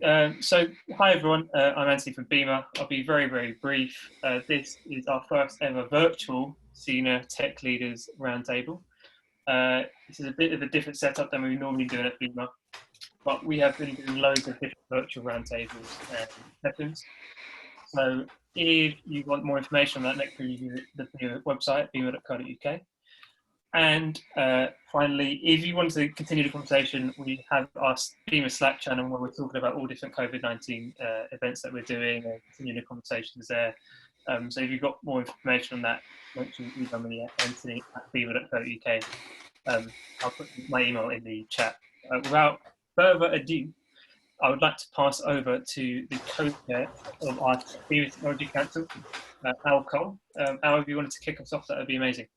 So, hi everyone, I'm Anthony from BIMA. I'll be very, very brief. This is our first ever virtual Senior Tech Leaders Roundtable. This is a bit of a different setup than we normally do at BIMA, but we have been doing loads of different virtual roundtables and sessions. So, if you want more information on that, next week you visit the BIMA website, bima.co.uk. And finally, if you want to continue the conversation, we have our BIMA Slack channel where we're talking about all different COVID-19 events that we're doing and continue the conversations there. So if you've got more information on that, make sure you email me at anthony@bima.co.uk. I'll put my email in the chat. Without further ado, I would like to pass over to the co-chair of our BIMA Technology Council, Al Cole. Al, if you wanted to kick us off, that would be amazing.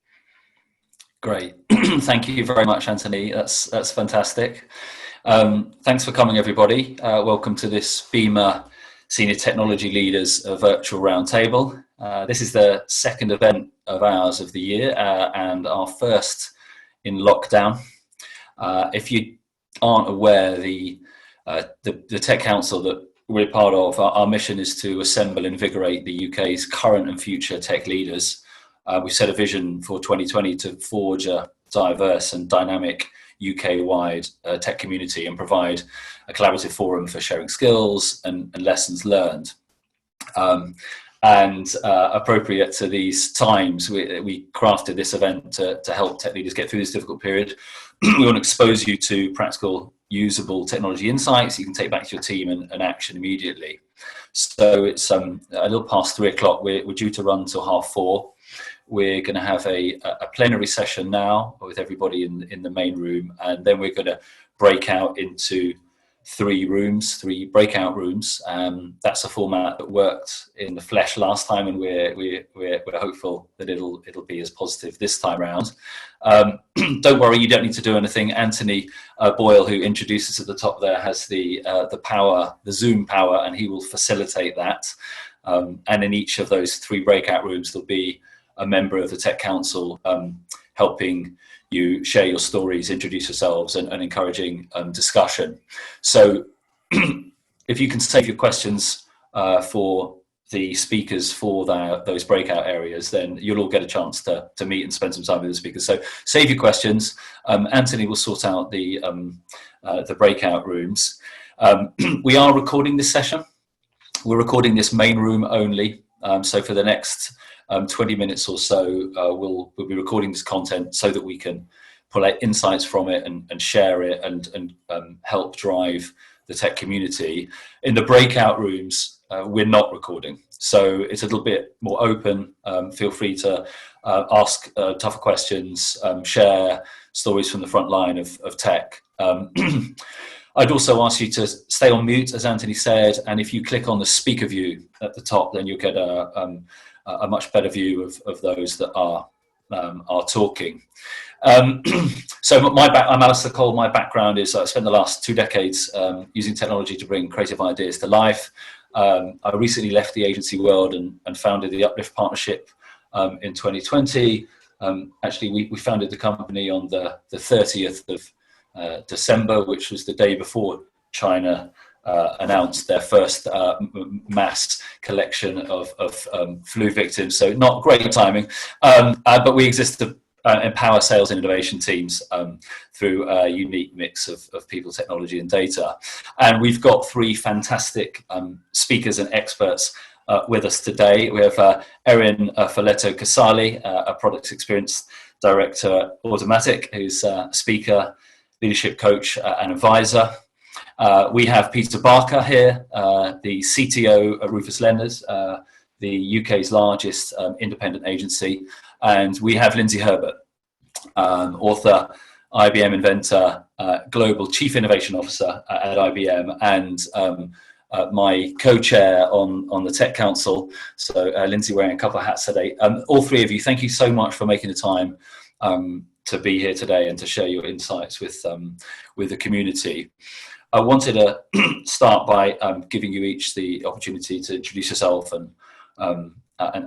Great. Thank you very much, Anthony. That's fantastic. Thanks for coming, everybody. Welcome to this BIMA Senior Technology Leaders Virtual Roundtable. This is the second event of ours of the year and our first in lockdown. If you aren't aware, the Tech Council that we're part of, our mission is to assemble and invigorate the UK's current and future tech leaders. We set a vision for 2020 to forge a diverse and dynamic UK-wide tech community and provide a collaborative forum for sharing skills and lessons learned. Appropriate to these times, we crafted this event to help tech leaders get through this difficult period. We want to expose you to practical, usable technology insights you can take back to your team and action immediately. So it's a little past 3 o'clock. We're due to run till 4:30. We're going to have a plenary session now with everybody in the main room, and then we're going to break out into three breakout rooms. That's a format that worked in the flesh last time, and we're hopeful that it'll be as positive this time around. Don't worry, you don't need to do anything. Anthony Boyle, who introduces at the top there, has the Zoom power, and he will facilitate that. And in each of those three breakout rooms, there'll be a member of the Tech Council helping you share your stories, introduce yourselves, and encouraging discussion. So if you can save your questions for the speakers for those breakout areas, then you'll all get a chance to meet and spend some time with the speakers. So save your questions. Anthony will sort out the breakout rooms. We are recording this session. We're recording this main room only. So for the next 20 minutes or so, we'll be recording this content so that we can pull out insights from it and share it and help drive the tech community. In the breakout rooms, we're not recording. So it's a little bit more open. Feel free to ask tougher questions, share stories from the front line of tech. I'd also ask you to stay on mute, as Anthony said, and if you click on the speaker view at the top, then you'll get a much better view of those that are talking. So I'm Alastair Cole. My background is I spent the last 2 decades using technology to bring creative ideas to life. I recently left the agency world and founded the Uplift Partnership in 2020. Actually, we founded the company on the 30th of December, which was the day before China announced their first mass collection of flu victims. So not great timing, but we exist to empower sales and innovation teams through a unique mix of people, technology and data. And we've got 3 fantastic speakers and experts with us today. We have Erin Folletto Casali, a product experience director at Automatic, who's a speaker, leadership coach and advisor. We have Peter Barker here, the CTO at Rufus Lenders, the UK's largest independent agency. And we have Lindsay Herbert, author, IBM inventor, global chief innovation officer at IBM, and my co-chair on the Tech Council. So Lindsay wearing a couple of hats today. All 3 of you, thank you so much for making the time to be here today and to share your insights with the community. I wanted to start by giving you each the opportunity to introduce yourself and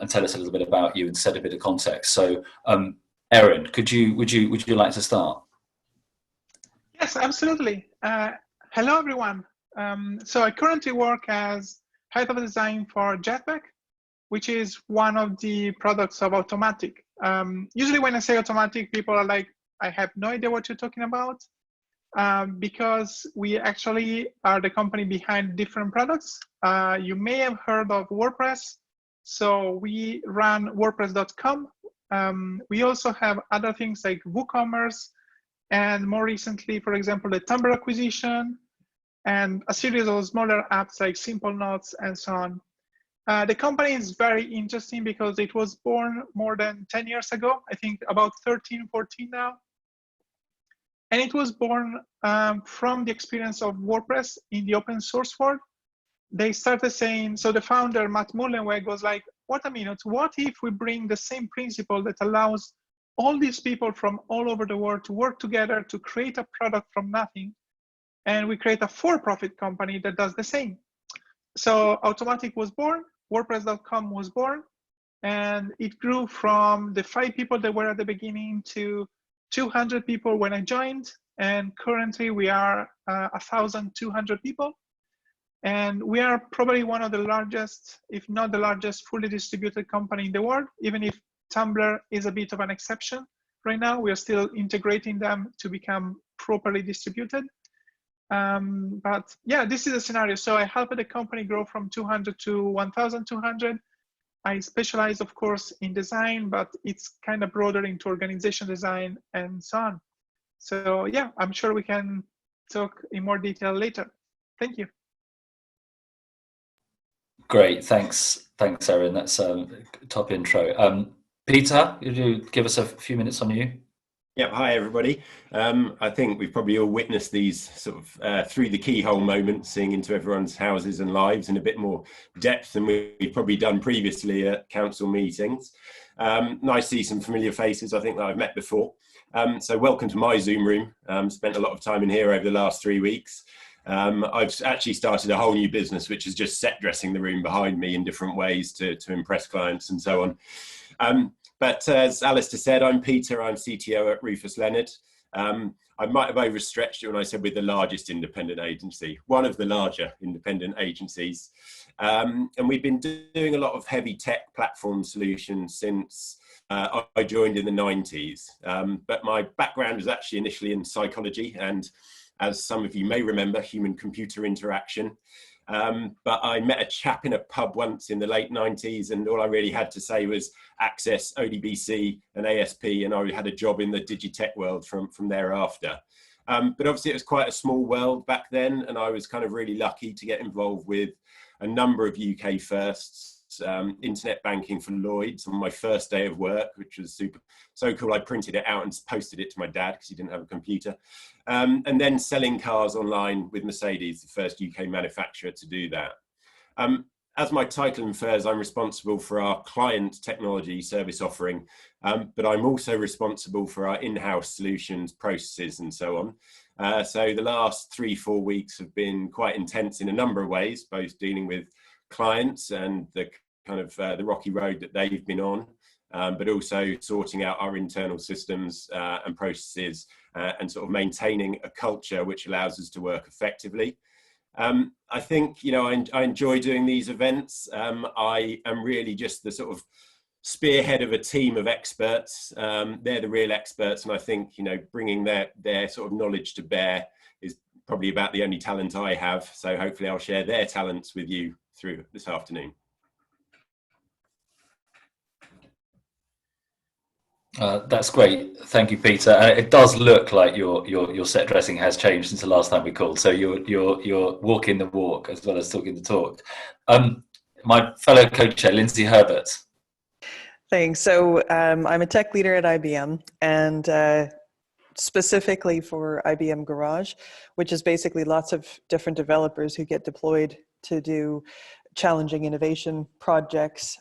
tell us a little bit about you and set a bit of context. So, Erin, would you like to start? Yes, absolutely. Hello, everyone. So I currently work as head of design for Jetpack, which is one of the products of Automatic. Usually when I say Automatic, people are like, I have no idea what you're talking about, because we actually are the company behind different products. You may have heard of WordPress. So we run WordPress.com. We also have other things like WooCommerce, and more recently, for example, the Tumblr acquisition, and a series of smaller apps like Simple Notes and so on. The company is very interesting because it was born more than 10 years ago, I think about 13, 14 now. And it was born from the experience of WordPress in the open source world. They started saying, so the founder, Matt Mullenweg, was like, what a minute, what if we bring the same principle that allows all these people from all over the world to work together to create a product from nothing, and we create a for-profit company that does the same. So Automatic was born, WordPress.com was born, and it grew from the 5 people that were at the beginning to 200 people when I joined, and currently we are 1,200 people. And we are probably one of the largest, if not the largest, fully distributed company in the world, even if Tumblr is a bit of an exception. Right now, we are still integrating them to become properly distributed. But yeah, this is a scenario. So I helped the company grow from 200 to 1,200. I specialize, of course, in design, but it's kind of broader into organization design and so on. So yeah, I'm sure we can talk in more detail later. Thank you. Great, thanks, Erin. That's a top intro. Peter, could you give us a few minutes on you? Yeah, hi everybody. I think we've probably all witnessed these sort of through the keyhole moments, seeing into everyone's houses and lives in a bit more depth than we've probably done previously at council meetings. Nice to see some familiar faces, I think, that I've met before. So welcome to my Zoom room. Spent a lot of time in here over the last 3 weeks. I've actually started a whole new business, which is just set dressing the room behind me in different ways to impress clients and so on. But as Alastair said, I'm Peter, I'm CTO at Rufus Leonard. I might have overstretched it when I said we're the largest independent agency, one of the larger independent agencies. And we've been doing a lot of heavy tech platform solutions since I joined in the 90s. But my background was actually initially in psychology and, as some of you may remember, human-computer interaction. But I met a chap in a pub once in the late 90s, and all I really had to say was Access, ODBC and ASP, and I had a job in the digitech world from thereafter. But obviously it was quite a small world back then, and I was kind of really lucky to get involved with a number of UK firsts. Internet banking for Lloyds on my first day of work, which was so cool. I printed it out and posted it to my dad because he didn't have a computer. And then selling cars online with Mercedes, the first UK manufacturer to do that. As my title infers, I'm responsible for our client technology service offering, but I'm also responsible for our in-house solutions, processes, and so on. So the last 3-4 weeks have been quite intense in a number of ways, both dealing with clients and the kind of the rocky road that they've been on, but also sorting out our internal systems and processes and sort of maintaining a culture which allows us to work effectively. I think, you know, I enjoy doing these events. I am really just the sort of spearhead of a team of experts. They're the real experts, and I think, you know, bringing their sort of knowledge to bear is probably about the only talent I have. So hopefully I'll share their talents with you through this afternoon. That's great. Thank you, Peter. It does look like your set dressing has changed since the last time we called. So you're walking the walk as well as talking the talk. My fellow co-chair, Lindsay Herbert. Thanks. So I'm a tech leader at IBM, and specifically for IBM Garage, which is basically lots of different developers who get deployed to do challenging innovation projects.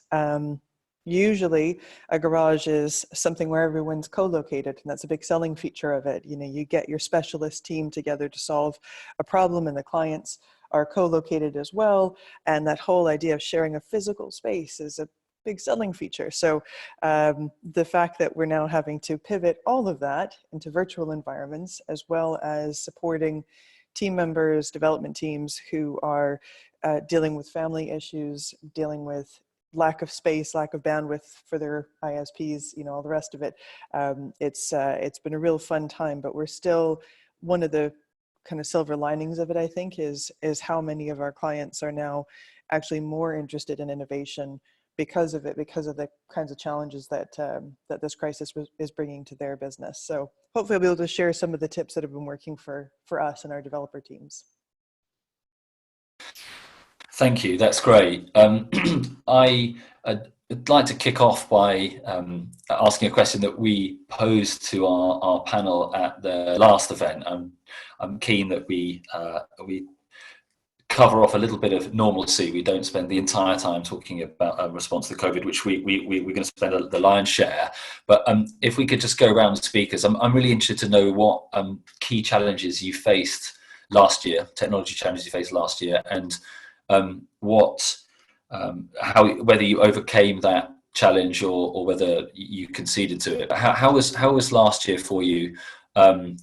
Usually a garage is something where everyone's co-located, and that's a big selling feature of it. You know, you get your specialist team together to solve a problem, and the clients are co-located as well. And that whole idea of sharing a physical space is a big selling feature. So the fact that we're now having to pivot all of that into virtual environments, as well as supporting team members, development teams who are dealing with family issues, dealing with lack of space, lack of bandwidth for their ISPs, you know, all the rest of it. It's been a real fun time, but we're still, one of the kind of silver linings of it, I think, is how many of our clients are now actually more interested in innovation because of it, because of the kinds of challenges that that this crisis is bringing to their business. So hopefully I'll be able to share some of the tips that have been working for us and our developer teams. Thank you, that's great. I'd like to kick off by asking a question that we posed to our panel at the last event. I'm keen that we cover off a little bit of normalcy. We don't spend the entire time talking about a response to COVID, which we're going to spend the lion's share. But if we could just go around the speakers, I'm really interested to know what key challenges you faced last year, technology challenges you faced last year, and whether you overcame that challenge or whether you conceded to it. How was last year for you, and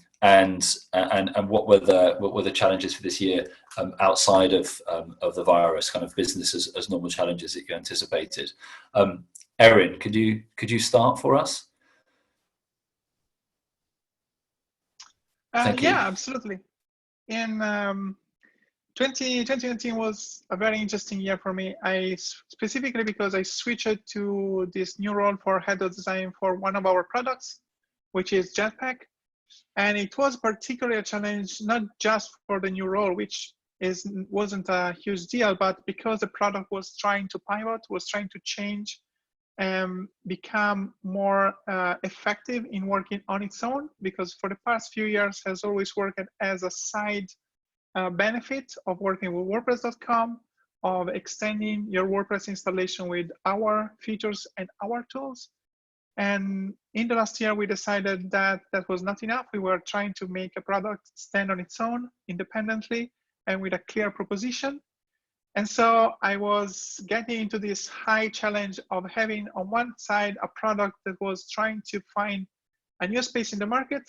what were the challenges for this year outside of the virus, kind of business as normal challenges that you anticipated? Erin, could you start for us? Thank you. Yeah, absolutely. In 2019 was a very interesting year for me. Specifically because I switched to this new role for head of design for one of our products, which is Jetpack. And it was particularly a challenge, not just for the new role, which wasn't a huge deal, but because the product was trying to pivot, was trying to change and become more effective in working on its own, because for the past few years has always worked as a side benefit of working with WordPress.com, of extending your WordPress installation with our features and our tools. And in the last year, we decided that that was not enough. We were trying to make a product stand on its own independently and with a clear proposition. And so I was getting into this high challenge of having on one side a product that was trying to find a new space in the market,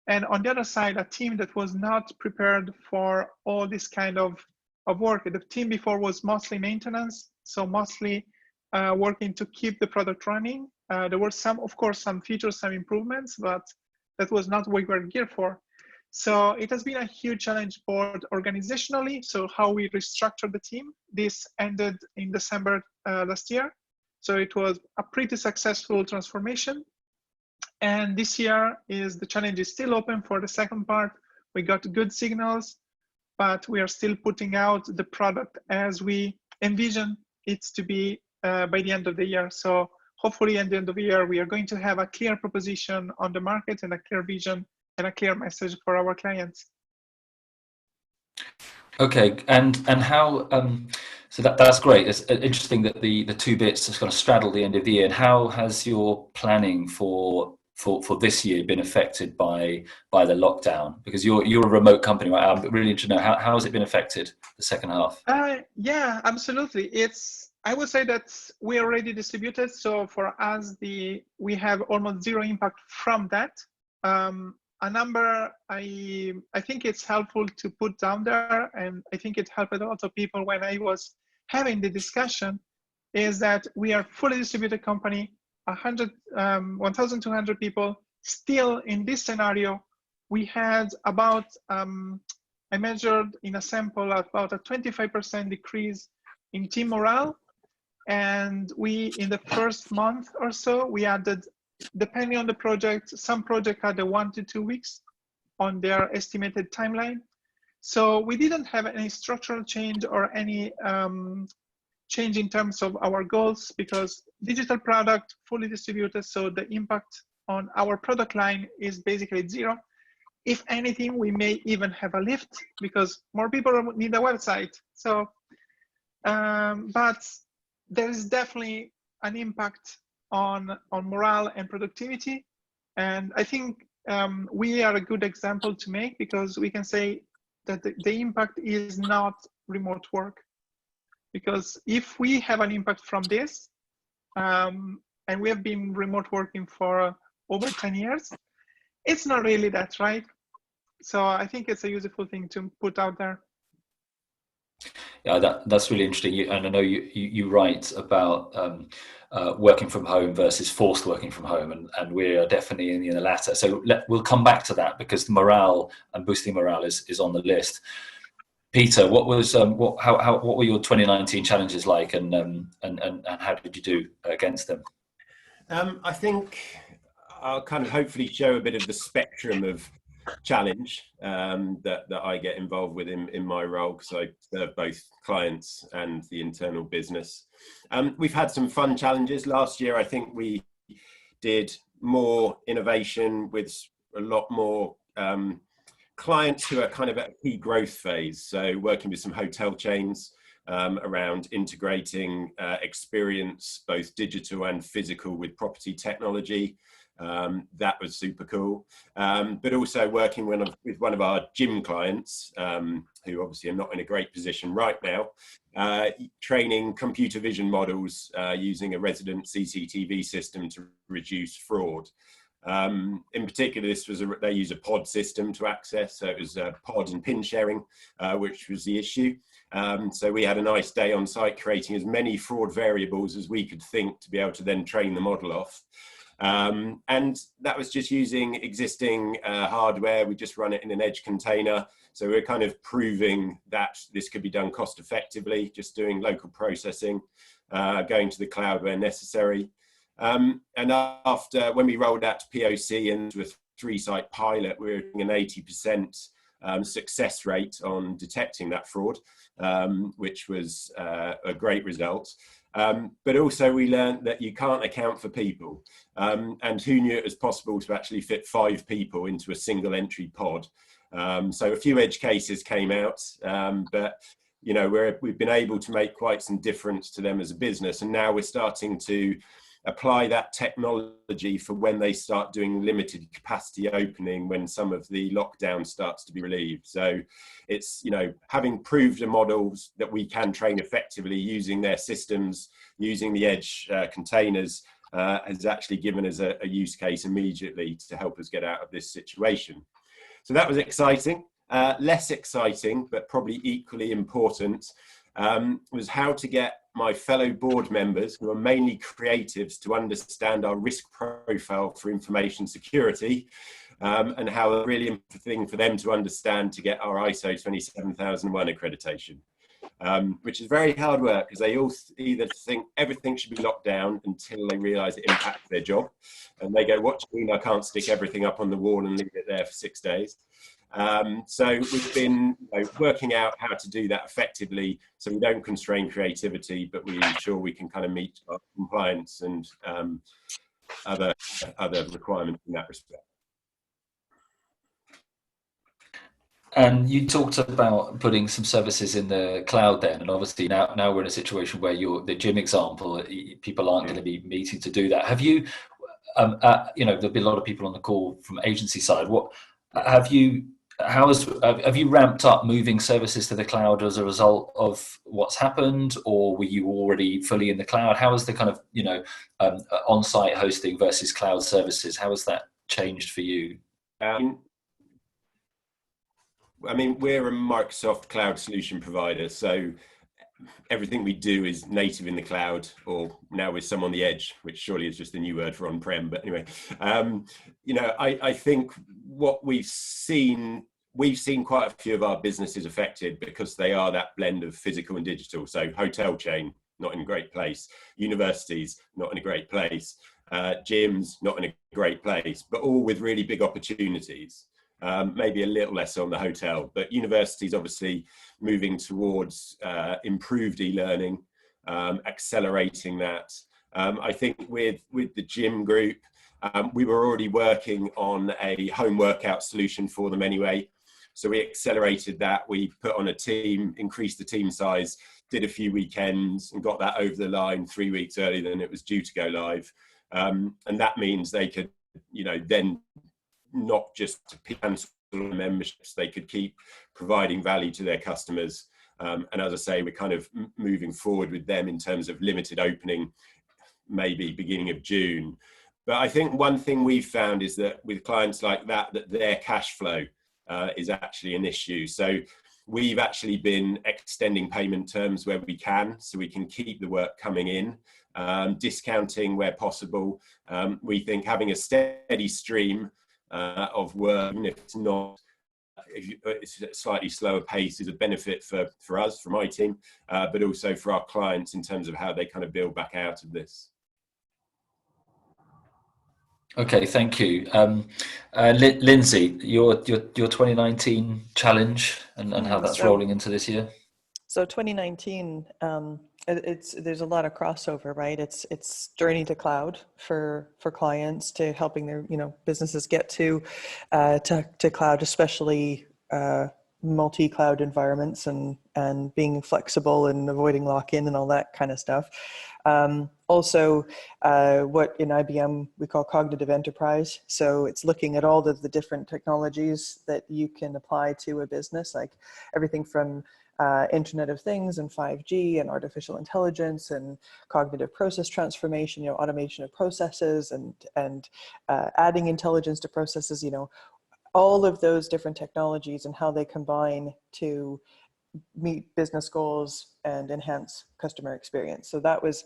and on the other side, a team that was not prepared for all this kind of work. The team before was mostly maintenance, so mostly working to keep the product running. There were of course, some features, some improvements, but that was not what we were geared for. So it has been a huge challenge both organizationally, so how we restructured the team. This ended in December last year. So it was a pretty successful transformation. And this year the challenge is still open for the second part. We got good signals, but we are still putting out the product as we envision it to be by the end of the year. So hopefully at the end of the year, we are going to have a clear proposition on the market and a clear vision and a clear message for our clients. Okay, and how? So that's great. It's interesting that the two bits just kind of straddle the end of the year. And how has your planning for this year been affected by the lockdown? Because you're a remote company, right? I'm really interested to know how has it been affected the second half? Yeah, absolutely. I would say that we are already distributed. So for us, we have almost zero impact from that. A number I think it's helpful to put down there, and I think it helped a lot of people when I was having the discussion, is that we are fully distributed company, 1,200 people. Still in this scenario, we had about, I measured in a sample about a 25% decrease in team morale. And in the first month or so, we added, depending on the project, some project had 1 to 2 weeks on their estimated timeline. So we didn't have any structural change or any change in terms of our goals, because digital product fully distributed, so the impact on our product line is basically zero. If anything, we may even have a lift because more people need a website. So, but there is definitely an impact on morale and productivity. And I think we are a good example to make, because we can say that the impact is not remote work. Because if we have an impact from this, and we have been remote working for over 10 years, it's not really that, right? So I think it's a useful thing to put out there. Yeah, that's really interesting. And I know you write about working from home versus forced working from home, and we are definitely in the latter. So we'll come back to that, because morale and boosting morale is on the list. Peter, what was what were your 2019 challenges like, and how did you do against them? I think I'll kind of hopefully show a bit of the spectrum of challenge that I get involved with in my role, because I serve both clients and the internal business. We've had some fun challenges. Last year, I think we did more innovation with a lot more clients who are kind of at a key growth phase. So working with some hotel chains around integrating experience, both digital and physical, with property technology. That was super cool. But also working with one of our gym clients, who obviously are not in a great position right now, training computer vision models using a resident CCTV system to reduce fraud. In particular, they use a pod system to access, so it was pod and pin sharing, which was the issue. So we had a nice day on site creating as many fraud variables as we could think to be able to then train the model off. And that was just using existing hardware. We just run it in an edge container. So we're kind of proving that this could be done cost effectively, just doing local processing, going to the cloud where necessary. And after, when we rolled out to POC and to a 3-site pilot, we were doing an 80% success rate on detecting that fraud, which was a great result. But also we learned that you can't account for people, and who knew it was possible to actually fit 5 people into a single entry pod. So a few edge cases came out, but you know, we've been able to make quite some difference to them as a business, and now we're starting to apply that technology for when they start doing limited capacity opening, when some of the lockdown starts to be relieved. So it's, you know, having proved the models that we can train effectively using their systems, using the edge containers, has actually given us a use case immediately to help us get out of this situation. So that was exciting. Less exciting, but probably equally important, was how to get my fellow board members, who are mainly creatives, to understand our risk profile for information security, and how a really important thing for them to understand to get our ISO 27001 accreditation, which is very hard work, because they all either think everything should be locked down until they realise it impacts their job, and they go, "What do you mean I can't stick everything up on the wall and leave it there for 6 days?" So we've been working out how to do that effectively, so we don't constrain creativity, but we ensure we can kind of meet our compliance and other requirements in that respect. And you talked about putting some services in the cloud then, and obviously now we're in a situation where the gym example, people aren't going to be meeting to do that. Have you, you know, there'll be a lot of people on the call from agency side. Have you ramped up moving services to the cloud as a result of what's happened, or were you already fully in the cloud? How is the kind of, you know, on-site hosting versus cloud services? How has that changed for you? I mean, we're a Microsoft cloud solution provider, so everything we do is native in the cloud, or now with some on the edge, which surely is just a new word for on-prem. But anyway, you know, I think what we've seen quite a few of our businesses affected because they are that blend of physical and digital. So hotel chain, not in a great place. Universities, not in a great place. Gyms, not in a great place, but all with really big opportunities. Maybe a little less on the hotel, but universities obviously moving towards improved e-learning, accelerating that. I think with the gym group, we were already working on a home workout solution for them anyway. So we accelerated that. We put on a team, increased the team size, did a few weekends, and got that over the line 3 weeks earlier than it was due to go live. And that means they could, you know, then not just cancel memberships, they could keep providing value to their customers. And as I say, we're kind of moving forward with them in terms of limited opening, maybe beginning of June. But I think one thing we've found is that with clients like that their cash flow is actually an issue. So we've actually been extending payment terms where we can, so we can keep the work coming in, discounting where possible. We think having a steady stream of work, even if it's not, it's a slightly slower pace, is a benefit for us, for my team, but also for our clients in terms of how they kind of build back out of this. Okay, thank you. Lindsay, your 2019 challenge and how that's rolling into this year. So 2019, there's a lot of crossover, right? It's journey to cloud for clients, to helping their businesses get to cloud, especially multi-cloud environments, and being flexible and avoiding lock-in and all that kind of stuff. Also, what in IBM we call cognitive enterprise. So it's looking at all the different technologies that you can apply to a business, like everything from Internet of Things and 5G and artificial intelligence and cognitive process transformation, automation of processes and adding intelligence to processes, all of those different technologies and how they combine to meet business goals and enhance customer experience. So that was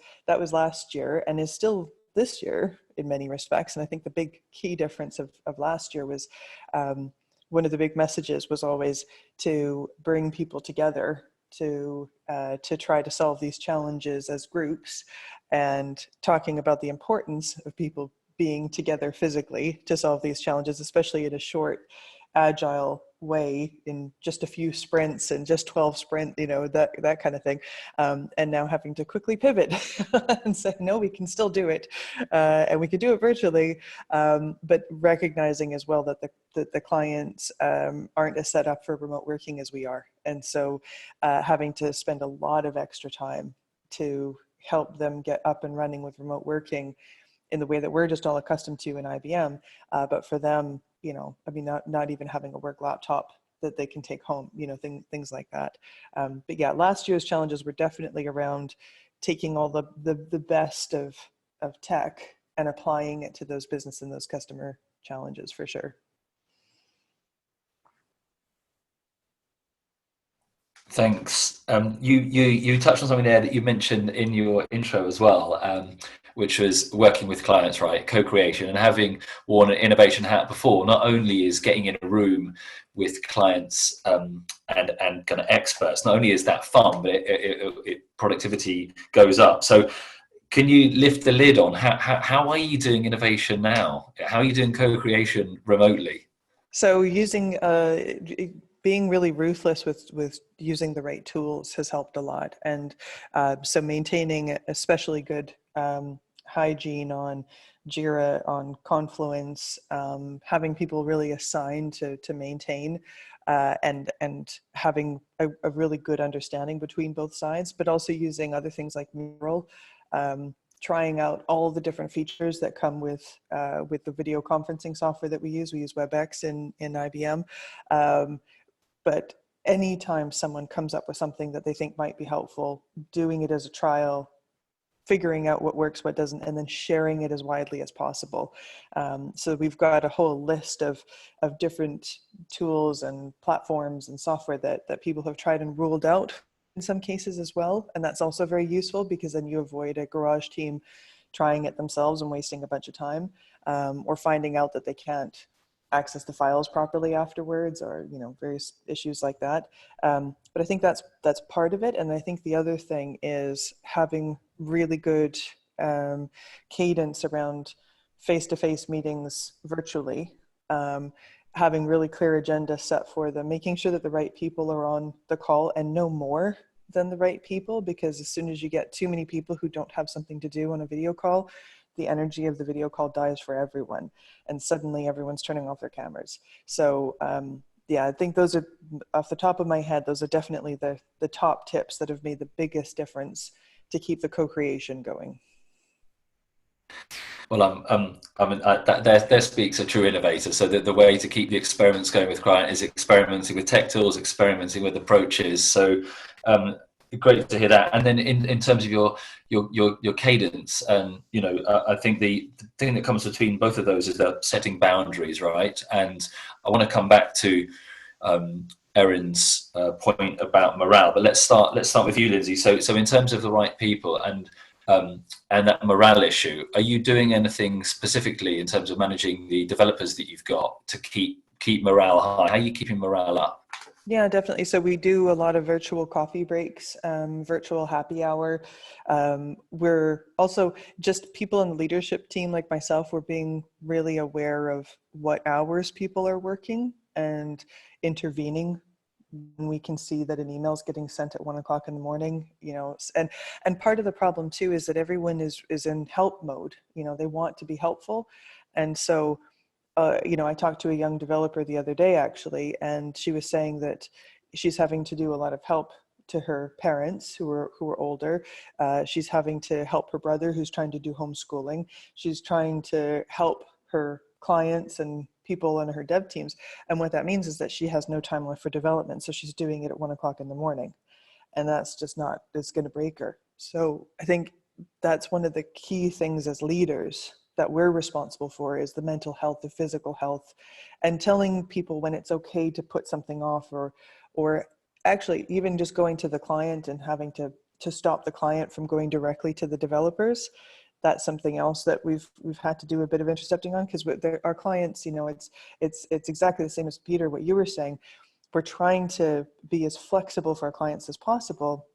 last year, and is still this year in many respects. And I think the big key difference of last year was one of the big messages was always to bring people together to try to solve these challenges as groups, and talking about the importance of people being together physically to solve these challenges, especially in a short, agile way, in just a few sprints and just 12 sprint, that kind of thing. And now having to quickly pivot and say, no, we can still do it. And we can do it virtually, but recognizing as well that the clients aren't as set up for remote working as we are. And so having to spend a lot of extra time to help them get up and running with remote working in the way that we're just all accustomed to in IBM, but for them, not even having a work laptop that they can take home, things like that. But yeah, last year's challenges were definitely around taking all the best of tech and applying it to those business and those customer challenges, for sure. Thanks. You touched on something there that you mentioned in your intro as well, which was working with clients, right? Co-creation, and having worn an innovation hat before, not only is getting in a room with clients and kind of experts, not only is that fun, but productivity goes up. So can you lift the lid on how are you doing innovation now? How are you doing co-creation remotely? So using being really ruthless with using the right tools has helped a lot. And so maintaining especially good hygiene on Jira, on Confluence, having people really assigned to maintain and having a really good understanding between both sides, but also using other things like Mural, trying out all the different features that come with the video conferencing software that we use. We use WebEx in IBM. But anytime someone comes up with something that they think might be helpful, doing it as a trial, figuring out what works, what doesn't, and then sharing it as widely as possible. So we've got a whole list of different tools and platforms and software that people have tried and ruled out in some cases as well. And that's also very useful, because then you avoid a garage team trying it themselves and wasting a bunch of time, or finding out that they can't access the files properly afterwards, or various issues like that. But I think that's part of it. And I think the other thing is having really good cadence around face-to-face meetings virtually, having really clear agenda set for them, making sure that the right people are on the call and no more than the right people, because as soon as you get too many people who don't have something to do on a video call, the energy of the video call dies for everyone, and suddenly everyone's turning off their cameras. So yeah, I think those are, off the top of my head, those are definitely the top tips that have made the biggest difference to keep the co-creation going. Well, there speaks a true innovator. So that the way to keep the experiments going with client is experimenting with tech tools, experimenting with approaches. So great to hear that. And then in terms of your cadence, I think the thing that comes between both of those is that setting boundaries, right? And I want to come back to Erin's point about morale. But let's start with you, Lindsay. So in terms of the right people and that morale issue, are you doing anything specifically in terms of managing the developers that you've got to keep morale high? How are you keeping morale up? Yeah, definitely. So we do a lot of virtual coffee breaks, virtual happy hour. We're also, just people in the leadership team like myself, we're being really aware of what hours people are working and intervening when we can see that an email is getting sent at 1 o'clock in the morning, and part of the problem too is that everyone is in help mode. They want to be helpful. And so I talked to a young developer the other day, actually, and she was saying that she's having to do a lot of help to her parents who are older. She's having to help her brother who's trying to do homeschooling. She's trying to help her clients and people in her dev teams. And what that means is that she has no time left for development. So she's doing it at 1 o'clock in the morning. And that's just not, it's going to break her. So I think that's one of the key things as leaders that we're responsible for, is the mental health, the physical health, and telling people when it's okay to put something off, or actually even just going to the client and having to stop the client from going directly to the developers. That's something else that we've had to do a bit of intercepting on, because our clients, it's exactly the same as Peter, what you were saying. We're trying to be as flexible for our clients as possible.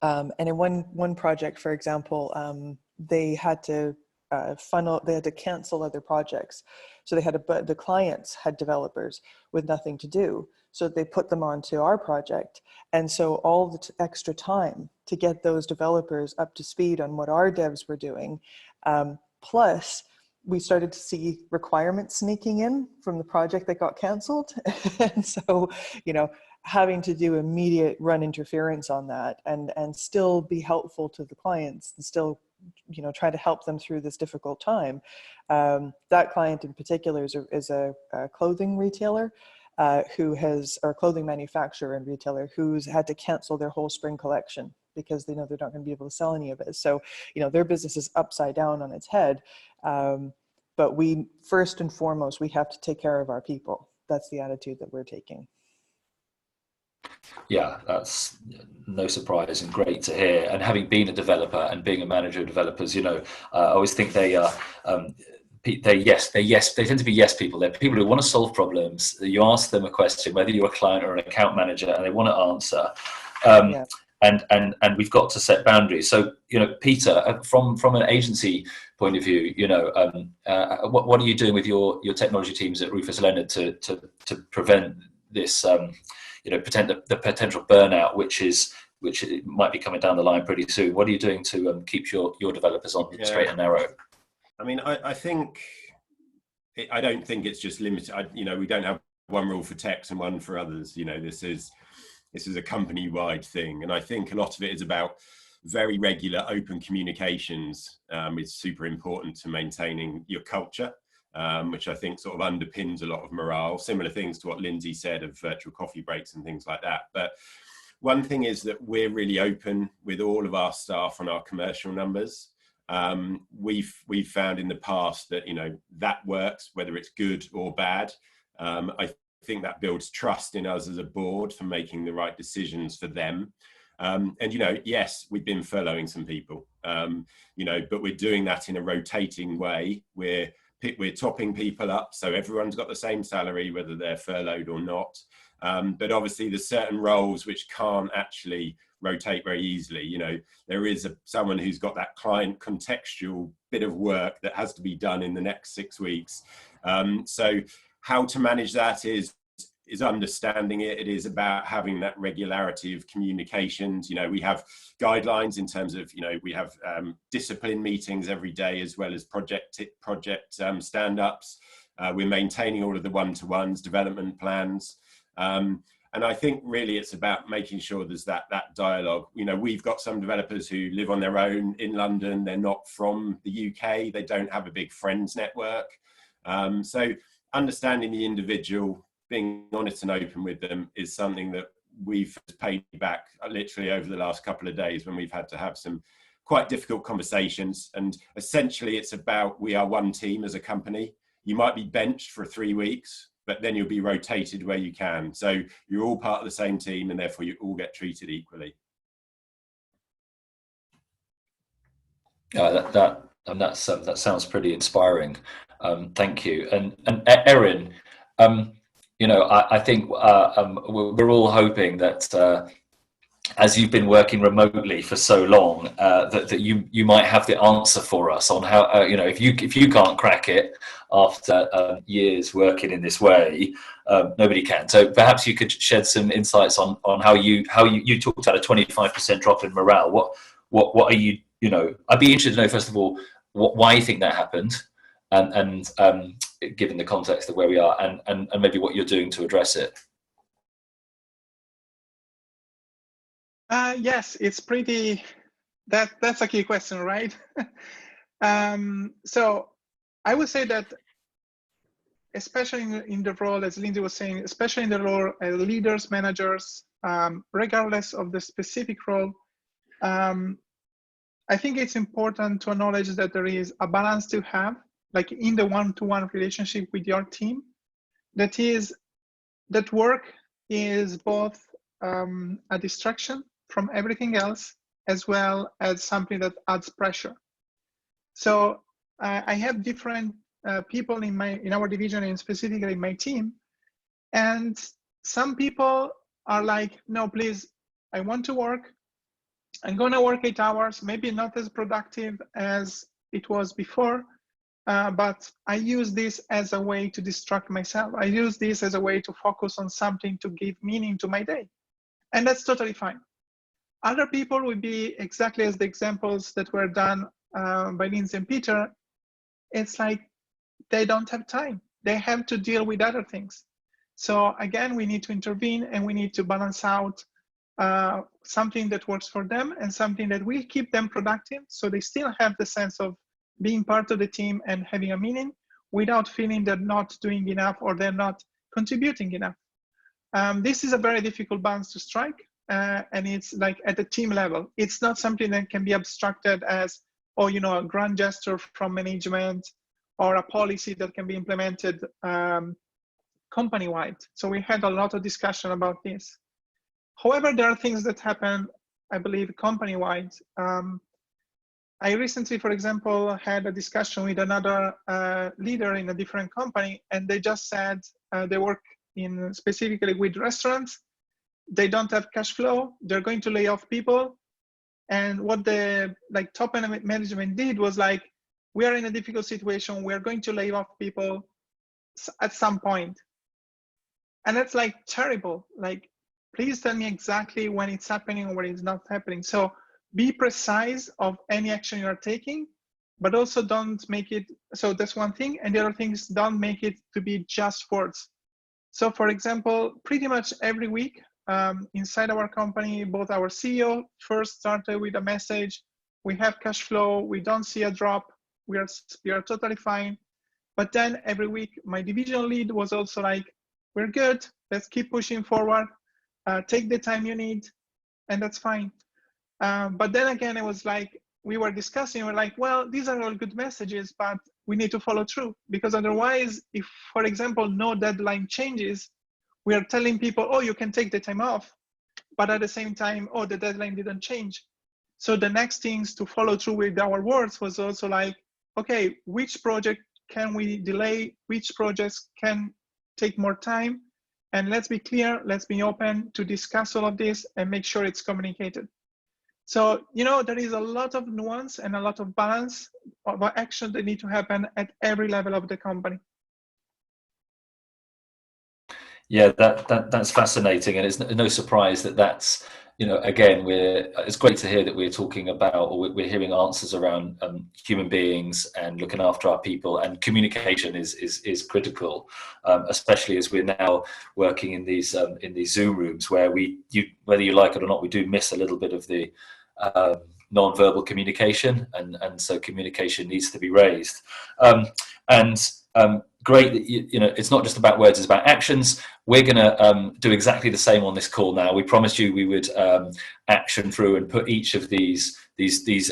And in one project, for example, they had to they had to cancel other projects. So the clients had developers with nothing to do. So they put them onto our project. And so all the extra time to get those developers up to speed on what our devs were doing. Plus, we started to see requirements sneaking in from the project that got canceled. And so, having to do immediate run interference on that and still be helpful to the clients and still try to help them through this difficult time. That client in particular is a clothing retailer or clothing manufacturer and retailer who's had to cancel their whole spring collection because they know they're not going to be able to sell any of it. So, their business is upside down on its head. But we, first and foremost, we have to take care of our people. That's the attitude that we're taking. Yeah, that's no surprise and great to hear. And having been a developer and being a manager of developers, I always think they are, they tend to be yes people. They're people who want to solve problems. You ask them a question, whether you're a client or an account manager, and they want to answer. And we've got to set boundaries. So, Peter, from an agency point of view, what are you doing with your technology teams at Rufus Leonard to prevent this, the potential burnout, which might be coming down the line pretty soon? What are you doing to keep your developers on straight and narrow? I mean, I don't think it's just limited. We don't have one rule for techs and one for others. This is a company-wide thing, and I think a lot of it is about very regular open communications. Is super important to maintaining your culture, which I think sort of underpins a lot of morale. Similar things to what Lindsay said of virtual coffee breaks and things like that. But one thing is that we're really open with all of our staff on our commercial numbers. We've found in the past that that works, whether it's good or bad. I think that builds trust in us as a board for making the right decisions for them. And yes, we've been furloughing some people, but we're doing that in a rotating way. We're topping people up, so everyone's got the same salary, whether they're furloughed or not. But obviously there's certain roles which can't actually rotate very easily. There is someone who's got that client contextual bit of work that has to be done in the next 6 weeks. So how to manage that is understanding it. It is about having that regularity of communications. We have guidelines in terms of, we have discipline meetings every day, as well as project stand-ups. We're maintaining all of the one-to-ones, development plans. And I think really it's about making sure there's that dialogue. We've got some developers who live on their own in London. They're not from the UK. They don't have a big friends network. So understanding the individual, being honest and open with them is something that we've paid back literally over the last couple of days when we've had to have some quite difficult conversations. And essentially it's about, we are one team as a company. You might be benched for 3 weeks, but then you'll be rotated where you can. So you're all part of the same team, and therefore you all get treated equally. That sounds pretty inspiring. Thank you. And Erin, you know, I think we're all hoping that as you've been working remotely for so long, that you might have the answer for us on how, you know, if you can't crack it after years working in this way, nobody can. So perhaps you could shed some insights on how you talked about a 25% drop in morale. What are you, you know, I'd be interested to know, first of all, why you think that happened, and given the context of where we are, and maybe what you're doing to address it. Yes, it's pretty, that's a key question, right? So I would say that, especially in the role, as Lindsay was saying, especially in the role as leaders, managers, regardless of the specific role, I think it's important to acknowledge that there is a balance to have, like in the one-to-one relationship with your team. That is, that work is both a distraction from everything else, as well as something that adds pressure. So I have different people in our division, and specifically in my team, and some people are like, no, please, I want to work. I'm gonna work 8 hours, maybe not as productive as it was before, but I use this as a way to distract myself. I use this as a way to focus on something to give meaning to my day. And that's totally fine. Other people would be exactly as the examples that were done by Lindsay and Peter. It's like they don't have time. They have to deal with other things. So again, we need to intervene, and we need to balance out something that works for them and something that will keep them productive, so they still have the sense of being part of the team and having a meaning, without feeling they're not doing enough or they're not contributing enough. This is a very difficult balance to strike, and it's like at the team level. It's not something that can be abstracted as, oh, you know, a grand gesture from management or a policy that can be implemented company-wide. So we had a lot of discussion about this. However, there are things that happen, I believe, company-wide. I recently, for example, had a discussion with another leader in a different company, and they just said they work in specifically with restaurants. They don't have cash flow. They're going to lay off people. And what the top management did was like, we are in a difficult situation. We are going to lay off people at some point. And that's like terrible. Like, please tell me exactly when it's happening or when it's not happening. So be precise of any action you are taking, but also don't make it, so that's one thing. And the other thing is, don't make it to be just words. So for example, pretty much every week inside our company, both our CEO first started with a message, we have cash flow, we don't see a drop, we are totally fine. But then every week, my divisional lead was also like, we're good, let's keep pushing forward, take the time you need, and that's fine. But then again, it was like, we were discussing, we're like, well, these are all good messages, but we need to follow through, because otherwise, if, for example, no deadline changes, we are telling people, oh, you can take the time off, but at the same time, oh, the deadline didn't change. So the next things to follow through with our words was also like, okay, which project can we delay? Which projects can take more time? And let's be clear, let's be open to discuss all of this and make sure it's communicated. So, you know, there is a lot of nuance and a lot of balance of action that need to happen at every level of the company. Yeah, that's fascinating, and it's no surprise that that's, you know, again, it's great to hear that we're talking about, or we're hearing answers around human beings and looking after our people, and communication is critical, especially as we're now working in these Zoom rooms where whether you like it or not, we do miss a little bit of the non-verbal communication, and so communication needs to be raised. Great that you know, it's not just about words, it's about actions. We're going to do exactly the same on this call now. We promised you we would action through and put each of these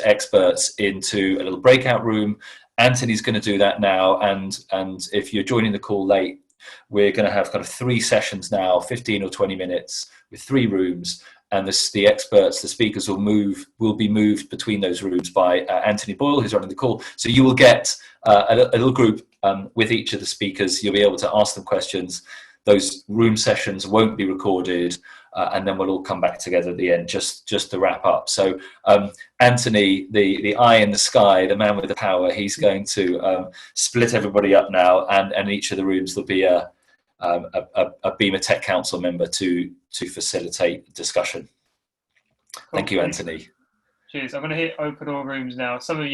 experts into a little breakout room. Anthony's going to do that now, and if you're joining the call late, We're going to have kind of 3 sessions now, 15 or 20 minutes with 3 rooms. And the experts, the speakers will be moved between those rooms by Anthony Boyle, who's running the call. So you will get a little group with each of the speakers. You'll be able to ask them questions. Those room sessions won't be recorded, and then we'll all come back together at the end just to wrap up. So Anthony, the eye in the sky, the man with the power, he's going to split everybody up now, and in each of the rooms there'll be a BIMA Tech Council member to facilitate discussion. Thank you, Anthony. Cheers. I'm going to hit open all rooms now. Some of you